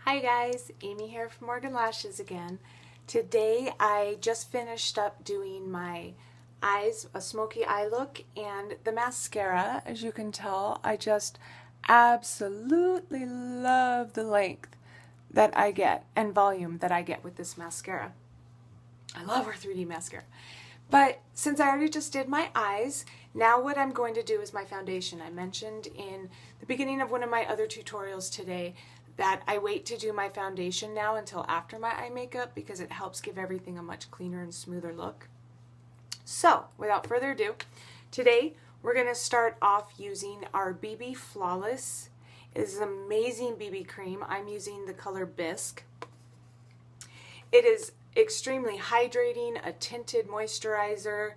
Hi guys, Amy here from Morgan Lashes again. Today I just finished up doing my eyes, a smoky eye look, and the mascara. As you can tell, I just absolutely love the length that I get and volume that I get with this mascara. I love our 3D mascara. But since I already just did my eyes, now what I'm going to do is my foundation. I mentioned in the beginning of one of my other tutorials today that I wait to do my foundation now until after my eye makeup because it helps give everything a much cleaner and smoother look. So, without further ado, today we're going to start off using our BB Flawless. It is an amazing BB cream. I'm using the color Bisque. It is extremely hydrating, a tinted moisturizer,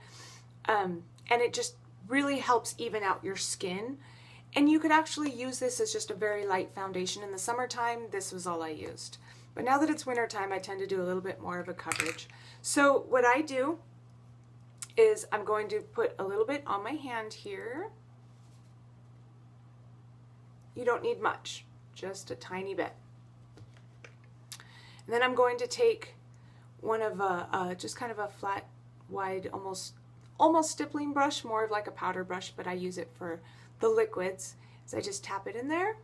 and it just really helps even out your skin. And you could actually use this as just a very light foundation. In the summertime, this was all I used. But now that it's wintertime, I tend to do a little bit more of a coverage. So what I do is I'm going to put a little bit on my hand here. You don't need much, just a tiny bit. And then I'm going to take one of just kind of a flat, wide, almost stippling brush, more of like a powder brush, but I use it for the liquids. So I just tap it in there.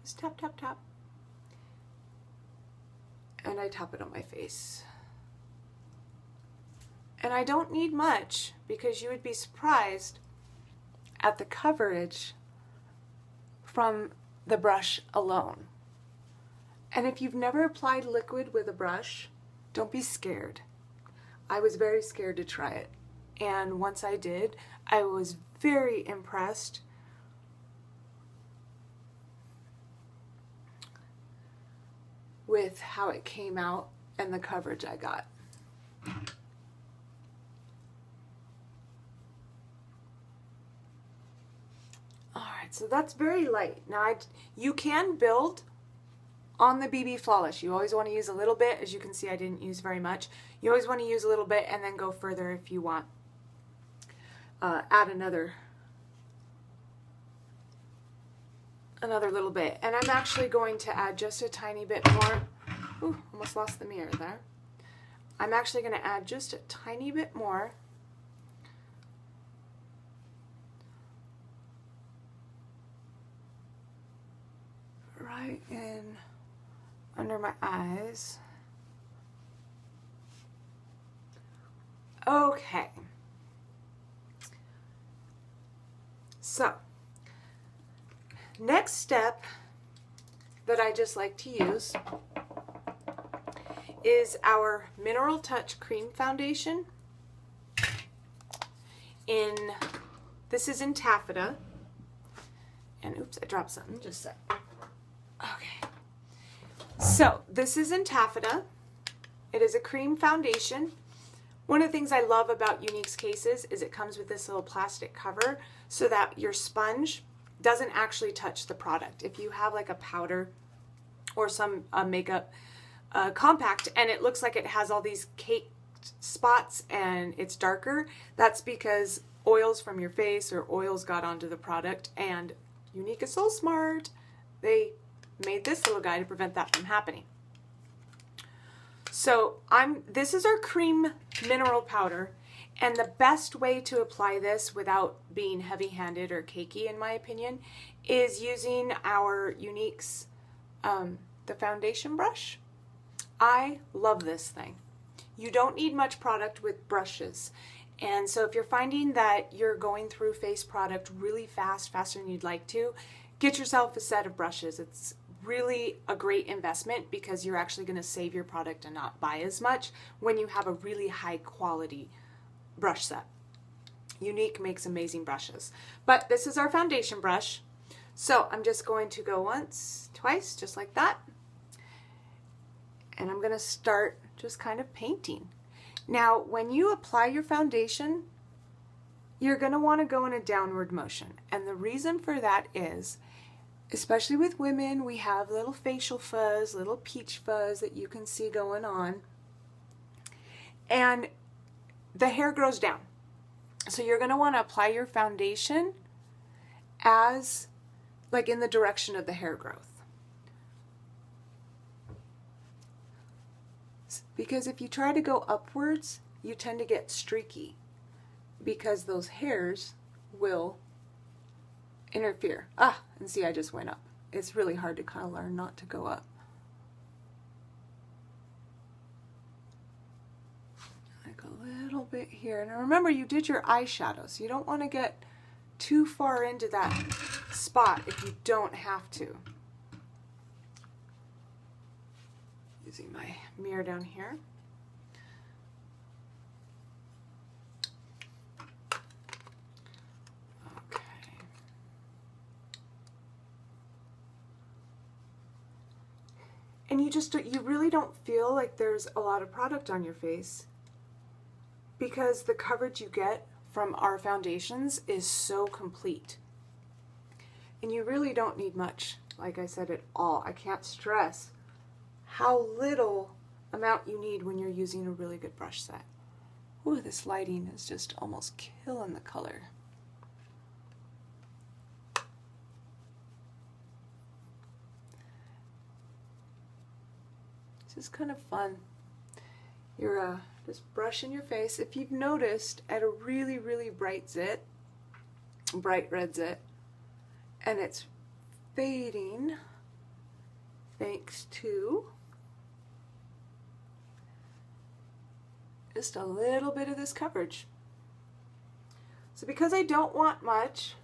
Just tap, tap, tap. And I tap it on my face. And I don't need much because you would be surprised at the coverage from the brush alone. And if you've never applied liquid with a brush, don't be scared. I was very scared to try it. And once I did, I was very impressed with how it came out and the coverage I got. Alright, so that's very light. Now you can build on the BB Flawless. You always want to use a little bit. As you can see, I didn't use very much. You always want to use a little bit and then go further if you want. Add another little bit. And I'm actually going to add just a tiny bit more. Ooh, almost lost the mirror there. I'm actually going to add just a tiny bit more. Right in under my eyes. Okay. So, next step that I just like to use is our Mineral Touch Cream Foundation. This is in Taffeta. And oops, I dropped something, just a sec. Okay. So, this is in Taffeta. It is a cream foundation. One of the things I love about Younique's cases is it comes with this little plastic cover so that your sponge doesn't actually touch the product. If you have like a powder or some makeup compact and it looks like it has all these caked spots and it's darker, that's because oils from your face or oils got onto the product, and Younique is so smart. They made this little guy to prevent that from happening. So this is our cream mineral powder, and the best way to apply this without being heavy-handed or cakey, in my opinion, is using our Younique's the foundation brush. I love this thing. You don't need much product with brushes, and so if you're finding that you're going through face product really fast, faster than you'd like to, get yourself a set of brushes. It's really a great investment because you're actually going to save your product and not buy as much when you have a really high quality brush set. Younique makes amazing brushes. But this is our foundation brush. So I'm just going to go once, twice, just like that. And I'm going to start just kind of painting. Now, when you apply your foundation, you're going to want to go in a downward motion. And the reason for that is, especially with women, we have little facial fuzz, little peach fuzz that you can see going on. And the hair grows down. So you're going to want to apply your foundation as like in the direction of the hair growth. sides, because if you try to go upwards, you tend to get streaky because those hairs will interfere. And see, I just went up. It's really hard to kind of learn not to go up. Like a little bit here. And remember, you did your eyeshadow, so you don't want to get too far into that spot if you don't have to. Using my mirror down here. Okay. And you really don't feel like there's a lot of product on your face because the coverage you get from our foundations is so complete. And you really don't need much, like I said, at all. I can't stress how little amount you need when you're using a really good brush set. Ooh, this lighting is just almost killing the color. This is kind of fun. You're just brushing your face. If you've noticed, at a really, really bright red zit, and it's fading thanks to just a little bit of this coverage. So because I don't want much,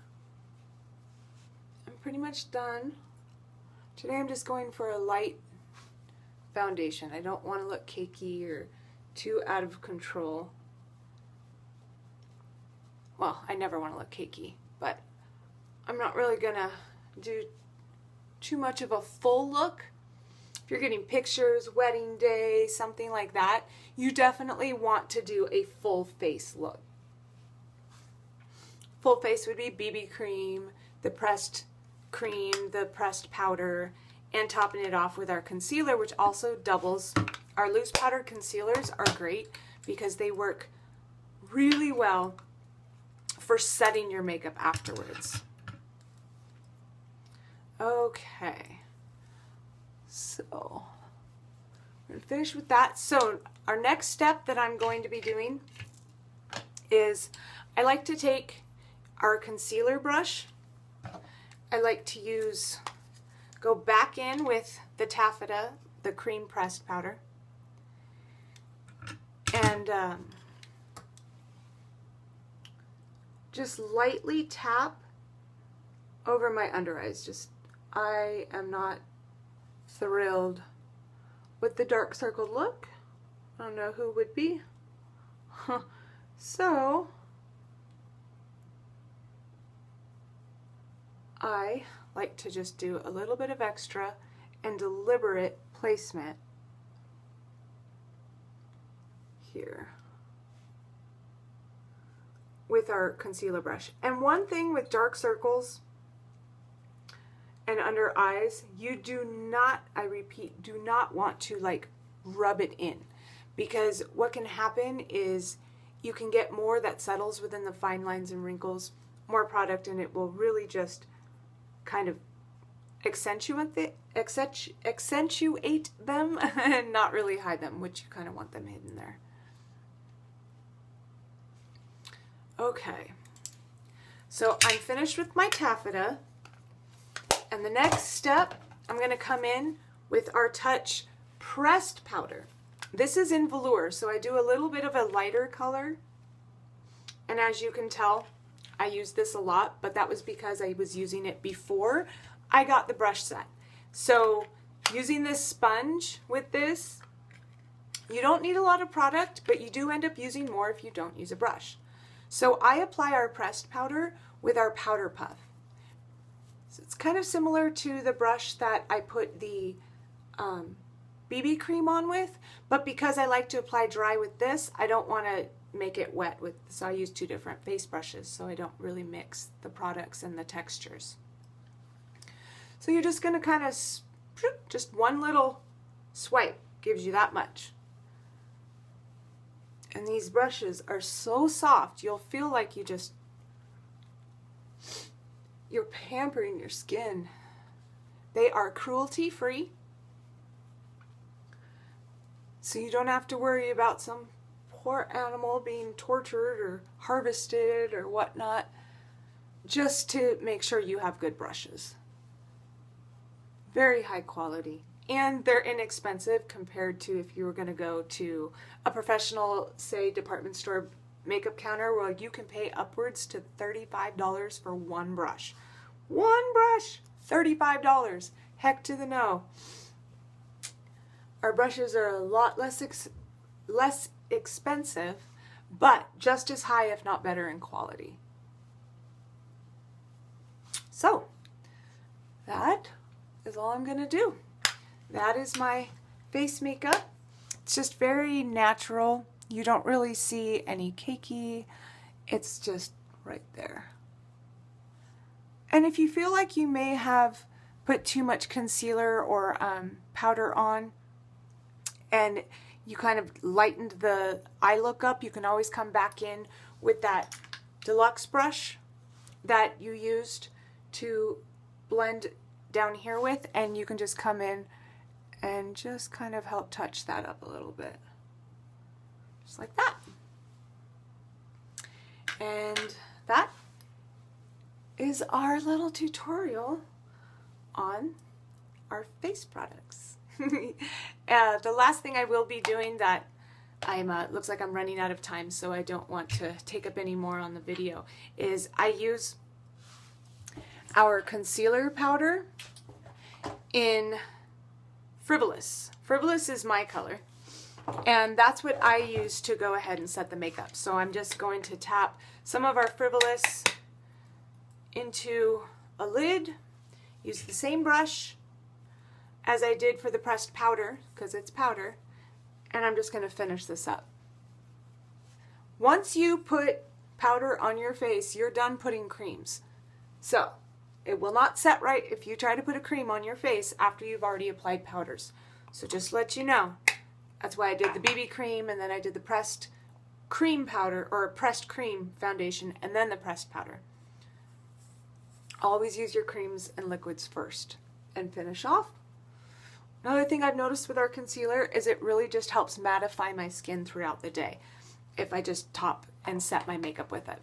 I'm pretty much done. Today I'm just going for a light foundation. I don't want to look cakey or too out of control. Well, I never want to look cakey, but I'm not really gonna do too much of a full look. If you're getting pictures, wedding day, something like that, you definitely want to do a full face look. Full face would be BB cream, the pressed cream, the pressed powder, and topping it off with our concealer, which also doubles. Our loose powder concealers are great because they work really well for setting your makeup afterwards. Okay, so we're gonna finish with that. So our next step that I'm going to be doing is I like to take our concealer brush. I like to go back in with the taffeta, the cream pressed powder, and just lightly tap over my under eyes. I am not thrilled with the dark circled look. I don't know who would be. So I like to just do a little bit of extra and deliberate placement here with our concealer brush. And one thing with dark circles and under eyes, you do not, I repeat, do not want to like rub it in, because what can happen is you can get more that settles within the fine lines and wrinkles, more product, and it will really just kind of accentuate them and not really hide them, which you kind of want them hidden there. Okay, so I'm finished with my taffeta, and the next step, I'm going to come in with our Touch pressed powder. This is in velour, so I do a little bit of a lighter color, and as you can tell, I use this a lot, but that was because I was using it before I got the brush set. So using this sponge with this, you don't need a lot of product, but you do end up using more if you don't use a brush. So I apply our pressed powder with our powder puff. So it's kind of similar to the brush that I put the BB cream on with, but because I like to apply dry with this, I don't want to make it wet with, so I use two different face brushes so I don't really mix the products and the textures. So you're just going to kind of, just one little swipe gives you that much. And these brushes are so soft, you'll feel like you're pampering your skin. They are cruelty free. so you don't have to worry about some poor animal being tortured or harvested or whatnot, just to make sure you have good brushes. Very high quality. And they're inexpensive compared to if you were going to go to a professional, say, department store makeup counter where you can pay upwards to $35 for one brush. One brush! $35. Heck to the no. Our brushes are a lot less expensive, but just as high, if not better, in quality. So, that is all I'm going to do. That is my face makeup. It's just very natural. You don't really see any cakey. It's just right there. And if you feel like you may have put too much concealer or powder on and you kind of lightened the eye look up, you can always come back in with that deluxe brush that you used to blend down here with, and you can just come in and just kind of help touch that up a little bit. Just like that. And that is our little tutorial on our face products. The last thing I will be doing that looks like I'm running out of time, so I don't want to take up any more on the video, is I use our concealer powder in Frivolous. Frivolous is my color, and that's what I use to go ahead and set the makeup. So I'm just going to tap some of our Frivolous into a lid, use the same brush as I did for the pressed powder, because it's powder, and I'm just going to finish this up. Once you put powder on your face, you're done putting creams. So it will not set right if you try to put a cream on your face after you've already applied powders. So just to let you know, that's why I did the BB cream, and then I did the pressed cream powder, or pressed cream foundation, and then the pressed powder. Always use your creams and liquids first and finish off. Another thing I've noticed with our concealer is it really just helps mattify my skin throughout the day if I just top and set my makeup with it.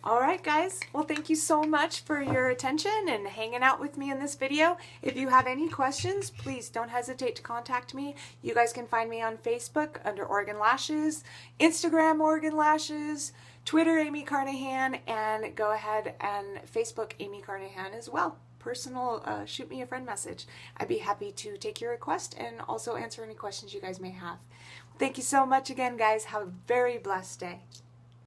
Alright guys, well thank you so much for your attention and hanging out with me in this video. If you have any questions, please don't hesitate to contact me. You guys can find me on Facebook under Oregon Lashes, Instagram Oregon Lashes, Twitter Amy Carnahan, and go ahead and Facebook Amy Carnahan as well. Personal, shoot me a friend message. I'd be happy to take your request and also answer any questions you guys may have. Thank you so much again guys. Have a very blessed day.